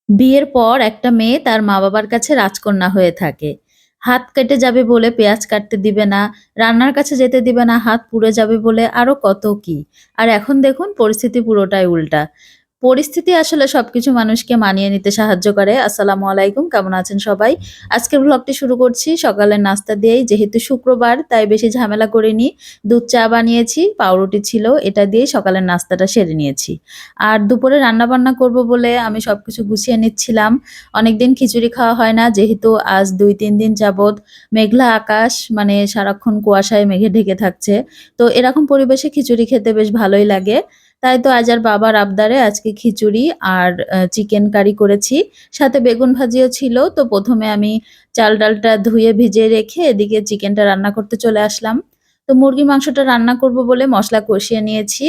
বিয়ের পর একটা মেয়ে তার মা-বাবার কাছে রাজকন্যা হয়ে থাকে। হাত কেটে যাবে বলে পেঁয়াজ কাটতে দিবে না, রান্নার কাছে যেতে দিবে না হাত পুড়ে যাবে বলে আরো কত কি। আর এখন দেখুন পরিস্থিতি পুরোটাই উল্টা। পরিস্থিতি আসলে সবকিছু মানুষকে মানিয়ে নিতে সাহায্য করে। আসসালামু আলাইকুম, কেমন আছেন সবাই? আজকের ভ্লগটি শুরু করছি সকালের নাস্তা দিয়েই। যেহেতু শুক্রবার তাই বেশি ঝামেলা করিনি। দুধ চা বানিয়েছি, পাউরুটি ছিল, এটা দিয়েই সকালের নাস্তাটা সেরে নিয়েছি। আর দুপুরে রান্নাবান্না করব বলে আমি সবকিছু গুছিয়ে নিচ্ছিলাম। অনেকদিন খিচুড়ি খাওয়া হয় না, যেহেতু আজ ২-৩ দিন যাবৎ মেঘলা আকাশ, মানে সারাক্ষণ কুয়াশায় মেঘে ঢেকে থাকছে। তো এরকম পরিবেশে খিচুড়ি খেতে বেশ ভালোই লাগে। তাই তো আজ আর বাবার আবদারে আজকে খিচুড়ি আর চিকেন কারি করেছি। সাথে বেগুন ভাজিও ছিল। তো ১ম এ আমি চাল-ডালটা ধুয়ে ভিজিয়ে রেখে এদিকে চিকেনটা রান্না করতে চলে আসলাম। তো মুরগির মাংসটা রান্না করব বলে মসলা কষিয়ে নিয়েছি।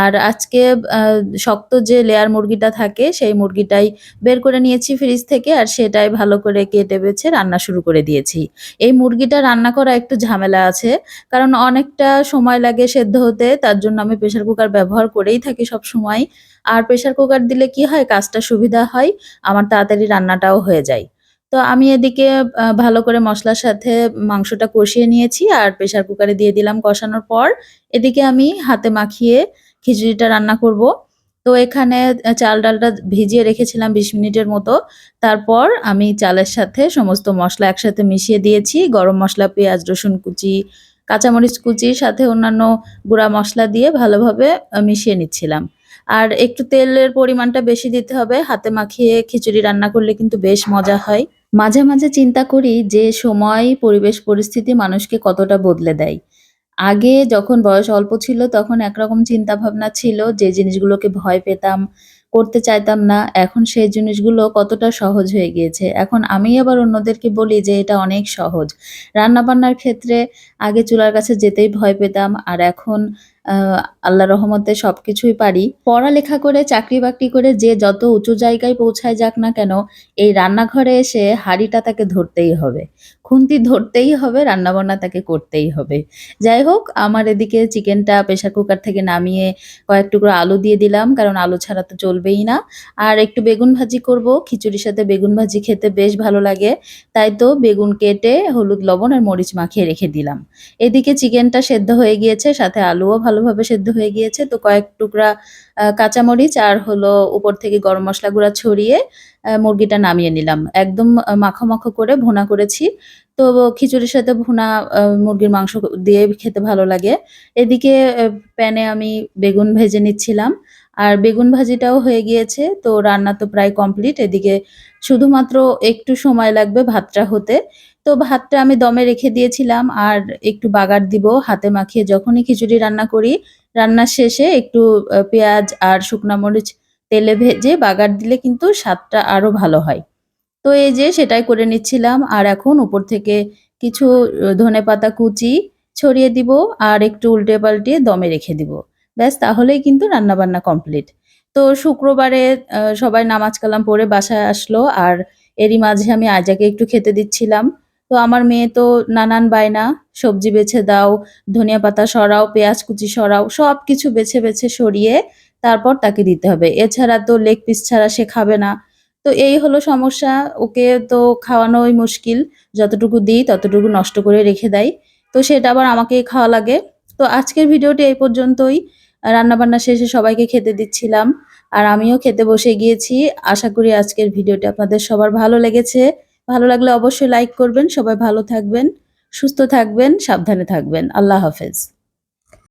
আর আজকে আ শক্ত যে লেয়ার মুরগিটা থাকে সেই মুরগিটাই বের করে নিয়েছি ফ্রিজ থেকে, আর সেটাই ভালো করে কেটে বেছে রান্না শুরু করে দিয়েছি। এই মুরগিটা রান্না করা একটু ঝামেলা আছে। কারণ অনেকটা সময় লাগে সেদ্ধ হতে। তার জন্য আমি প্রেশার কুকার ব্যবহার করেই থাকি সবসময়। আর প্রেশার কুকার দিলে কি হয়, কাজটা সুবিধা হয়, আমার তাড়াতাড়ি রান্নাটাও হয়ে যায়। তো আমি এদিকে ভালো করে মসলার সাথে মাংসটা কষিয়ে নিয়েছি আর প্রেশার কুকারে দিয়ে দিলাম কষানোর পর। এদিকে আমি হাতে মাখিয়ে খিচুড়িটা রান্না করব। তো এখানে চাল-ডালটা ভিজিয়ে রেখেছিলাম ২০ মিনিটের মতো। তারপর আমি চালের সাথে সমস্ত মসলা একসাথে মিশিয়ে দিয়েছি। গরম মসলা, পেঁয়াজ, রসুন কুচি, কাঁচামরিচ কুচির সাথে অন্যান্য গুঁড়া মসলা দিয়ে ভালোভাবে মিশিয়ে নিচ্ছিলাম। আর একটু তেলের পরিমাণটা বেশি দিতে হবে। হাতে মাখিয়ে খিচুড়ি রান্না করলে কিন্তু বেশ মজা হয়। মাঝে, মাঝে চিন্তা করি যে সময়, পরিবেশ, পরিস্থিতি মানুষকে কতটা বদলে দেয়। আগে যখন বয়স অল্প ছিল তখন একরকম চিন্তাভাবনা ছিল, যে জিনিসগুলোকে ভয় পেতাম, করতে চাইতাম না। এখন সেই জিনিসগুলো কতটা সহজ হয়ে গিয়েছে। এখন আমি আবার অন্যদেরকে বলি যে এটা অনেক সহজ। রান্নাবান্নার ক্ষেত্রে আগে চুলার কাছে যেতেই ভয় পেতাম, আর এখন আ আল্লাহর রহমতে সবকিছুই পারি। পড়ালেখা করে, চাকরি-বাকরি করে যে যত উঁচু জায়গায় পৌঁছায় যাক না কেন, এই রান্নাঘরে এসে হাঁড়িটা তাকে ধরতেই হবে। খুন্তি ধরতেই হবে, রান্নাবান্না তাকে করতেই হবে। যাই হোক, আমার এদিকে চিকেনটা প্রেশার কুকার থেকে নামিয়ে কয়েক টুকরো আলু দিয়ে দিলাম, কারণ আলু ছাড়া তো চলবেই না। আর একটু বেগুন ভাজি করব। খিচুড়ির সাথে বেগুন ভাজি খেতে বেশ ভালো লাগে। তাই তো বেগুন কেটে হলুদ, লবণ আর মরিচ মাখিয়ে রেখে দিলাম। এদিকে চিকেনটা সেদ্ধ হয়ে গিয়েছে, সাথে আলুও ভালোভাবে সেদ্ধ হয়ে গিয়েছে। তো কয়েক টুকরা কাঁচামরিচ আর হলো উপর থেকে গরম মসলা গুঁড়া ছড়িয়ে মুরগিটা নামিয়ে নিলাম। একদম মাখো, মাখো করে ভুনা করেছি। তো খিচুড়ির সাথে ভুনা মুরগির মাংস দিয়ে খেতে ভালো লাগে। এদিকে প্যানে আমি বেগুন ভেজে নিচ্ছিলাম। আর বেগুন ভাজিটাও হয়ে গিয়েছে। তো রান্না তো প্রায় কমপ্লিট। এদিকে শুধুমাত্র একটু সময় লাগবে ভাতটা হতে। তো ভাতটা আমি দমে রেখে দিয়েছিলাম আর একটু বাগার দিব হাতে মাখিয়ে। যখনই খিচুড়ি রান্না করি, রান্নার শেষে একটু পেঁয়াজ আর শুকনা মরিচ তেলে ভেজে বাগার দিলে কিন্তু স্বাদটা আরো ভালো হয়। তো এই যে সেটাই করে নিচ্ছিলাম। আর এখন উপর থেকে কিছু ধনেপাতা কুচি ছড়িয়ে দিব আর একটু উল্টে পাল্টিয়ে দমে রেখে দিব। ব্যাস, তাহলেই কিন্তু রান্নাবান্না কমপ্লিট। তো শুক্রবারে সবাই নামাজ কালাম পড়ে বাসায় আসলো, আর এরই মাঝে আমি আয়জাকে একটু খেতে দিচ্ছিলাম। তো আমার মেয়ে তো নানান বায়না, সবজি বেছে দাও, ধনিয়া পাতা সরাও, পেঁয়াজ কুচি সরাও, সবকিছু বেছে, বেছে সরিয়ে তারপর তাকে দিতে হবে। এছাড়া তো লেগ পিস ছাড়া সে খাবে না। তো এই হলো সমস্যা। ওকে তো খাওয়ানোই মুশকিল। যতটুকু দিই ততটুকু নষ্ট করে রেখে দেয়। তো সেটা আবার আমাকেই খাওয়া লাগে। তো আজকের ভিডিওটি এই পর্যন্তই। রান্নাবান্না শেষে সবাইকে খেতে দিচ্ছিলাম। আর আমিও খেতে বসে গিয়েছি। আশা করি আজকের ভিডিওটি আপনাদের সবার ভালো লেগেছে। ভালো লাগলে অবশ্যই লাইক করবেন। সবাই ভালো থাকবেন, সুস্থ থাকবেন, সাবধানে থাকবেন। আল্লাহ হাফেজ।